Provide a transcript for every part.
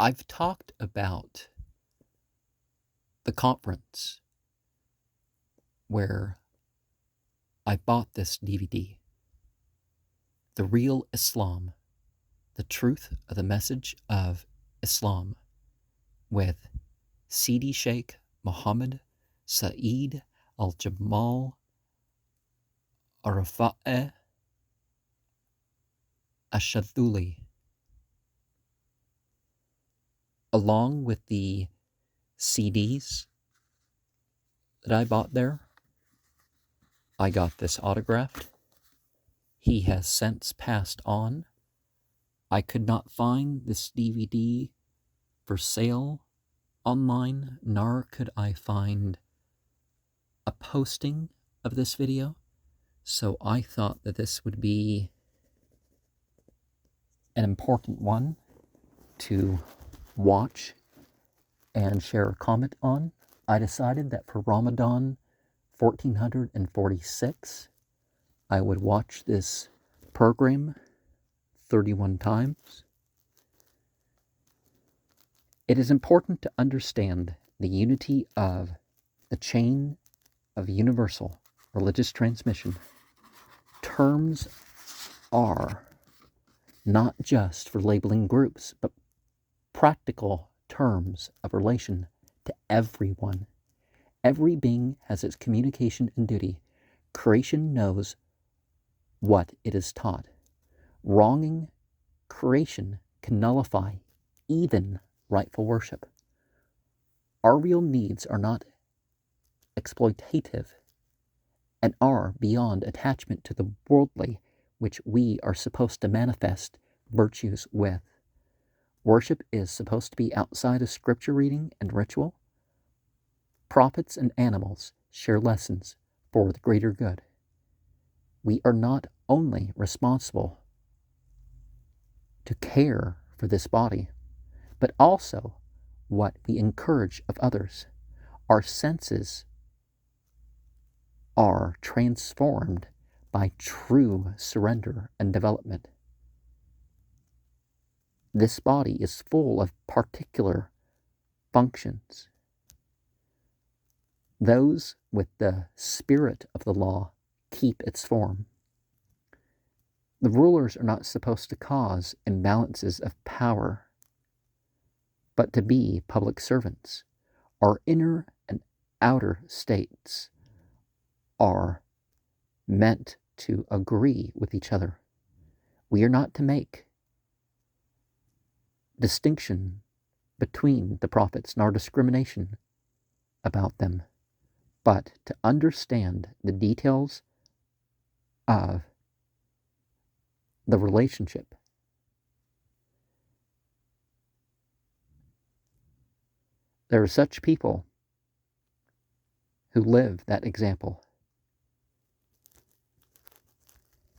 I've talked about the conference where I bought this DVD, The Real Islam, The Truth of the Message of Islam, with Sidi Shaykh Muhammad Sa'id, al-Jamal ar-Rifa'i, ash-Shadhuli. Along with the CDs that I bought there, I got this autographed. He has since passed on. I could not find this DVD for sale online, nor could I find a posting of this video, so I thought that this would be an important one to watch and share a comment on. I decided that for Ramadan 1446, I would watch this program 31 times. It is important to understand the unity of the chain of universal religious transmission. Terms are not just for labeling groups, but practical terms of relation to everyone. Every being has its communication and duty. Creation knows what it is taught. Wronging creation can nullify even rightful worship. Our real needs are not exploitative and are beyond attachment to the worldly, which we are supposed to manifest virtues with. Worship is supposed to be outside of scripture reading and ritual. Prophets and animals share lessons for the greater good. We are not only responsible to care for this body, but also what we encourage of others. Our senses are transformed by true surrender and development. This body is full of particular functions. Those with the spirit of the law keep its form. The rulers are not supposed to cause imbalances of power, but to be public servants. Our inner and outer states are meant to agree with each other. We are not to make distinction between the prophets, nor discrimination about them, but to understand the details of the relationship. There are such people who live that example.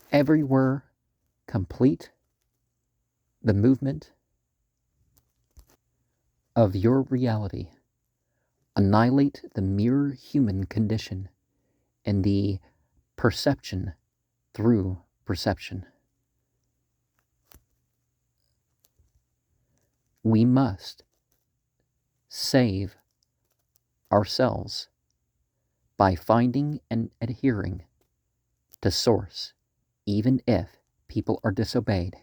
Everywhere complete the movement of your reality. Annihilate the mere human condition and the perception through perception. We must save ourselves by finding and adhering to source, even if people are disobeyed.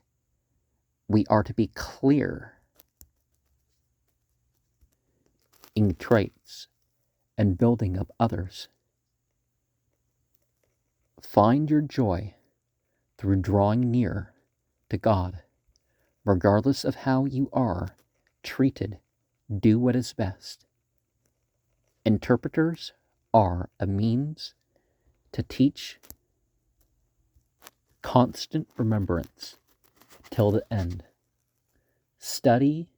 We are to be clear in traits and building up others. Find your joy through drawing near to God. Regardless of how you are treated, do what is best. Interpreters are a means to teach constant remembrance till the end. Study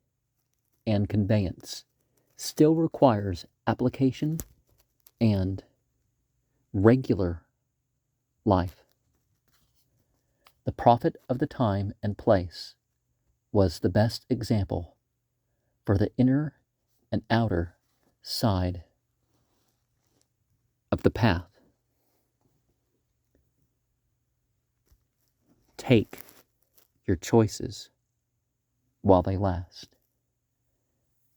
and conveyance still requires application and regular life. The prophet of the time and place was the best example for the inner and outer side of the path. Take your choices while they last.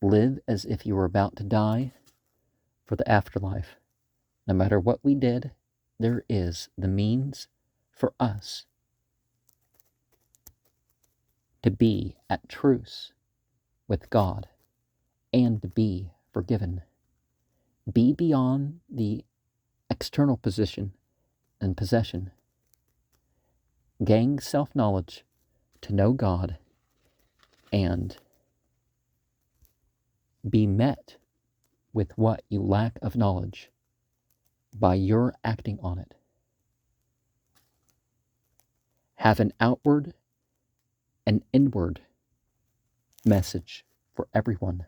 Live as if you were about to die for the afterlife. No matter what we did, there is the means for us to be at truce with God and to be forgiven. Be beyond the external position and possession. Gain self-knowledge to know God and be met with what you lack of knowledge by your acting on it. Have an outward and inward message for everyone.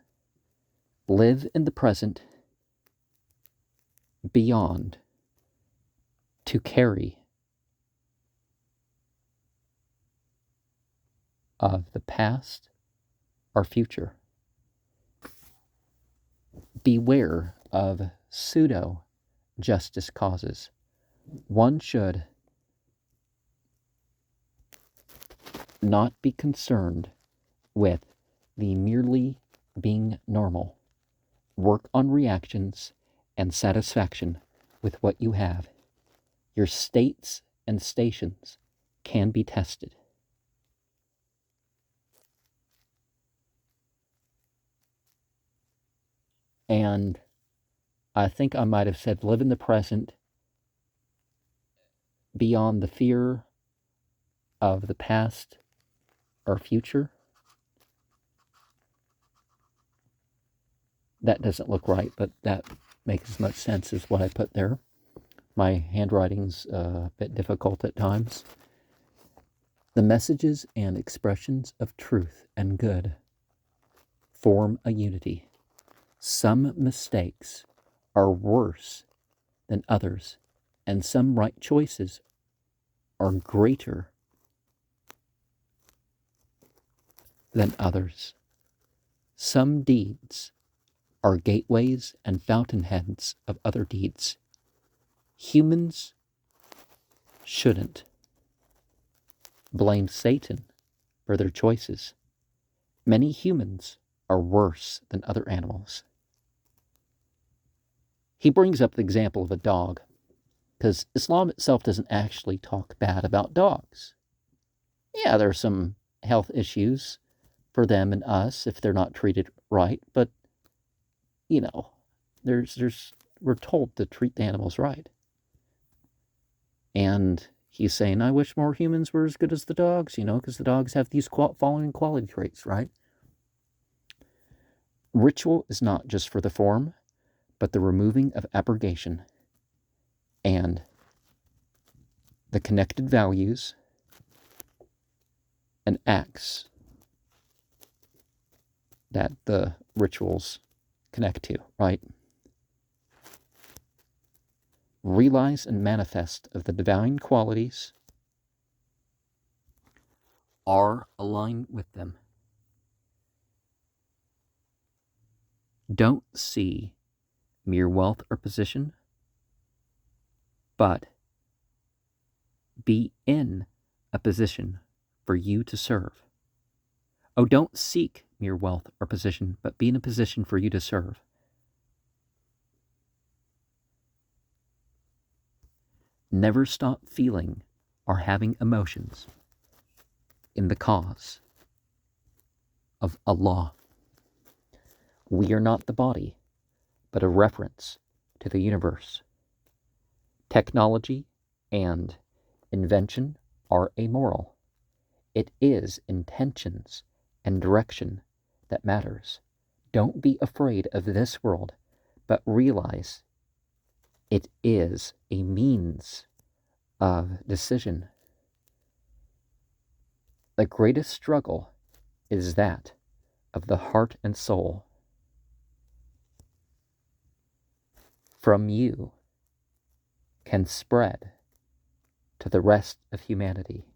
Live in the present beyond to carry of the past or future. Beware of pseudo-justice causes. One should not be concerned with the merely being normal. Work on reactions and satisfaction with what you have. Your states and stations can be tested. And I think I might have said live in the present beyond the fear of the past or future. That doesn't look right, but that makes as much sense as what I put there. My handwriting's a bit difficult at times. The messages and expressions of truth and good form a unity. Some mistakes are worse than others, and some right choices are greater than others. Some deeds are gateways and fountainheads of other deeds. Humans shouldn't blame Satan for their choices. Many humans are worse than other animals. He brings up the example of a dog, because Islam itself doesn't actually talk bad about dogs. Yeah, there are some health issues for them and us if they're not treated right, but you know, we're told to treat the animals right. And he's saying, I wish more humans were as good as the dogs, because the dogs have these following quality traits, right? Ritual is not just for the form, but the removing of abrogation and the connected values and acts that the rituals connect to, right? Realize and manifest of the divine qualities are aligned with them. Don't see mere wealth or position, but be in a position for you to serve. Oh, don't seek mere wealth or position, but be in a position for you to serve. Never stop feeling or having emotions in the cause of Allah. We are not the body, but a reference to the universe. Technology and invention are amoral. It is intentions and direction that matters. Don't be afraid of this world, but realize it is a means of decision. The greatest struggle is that of the heart and soul. From you can spread to the rest of humanity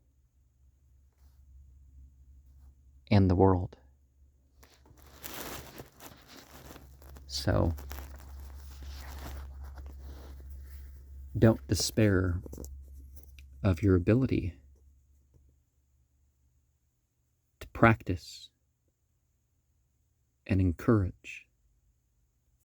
and the world. So, don't despair of your ability to practice and encourage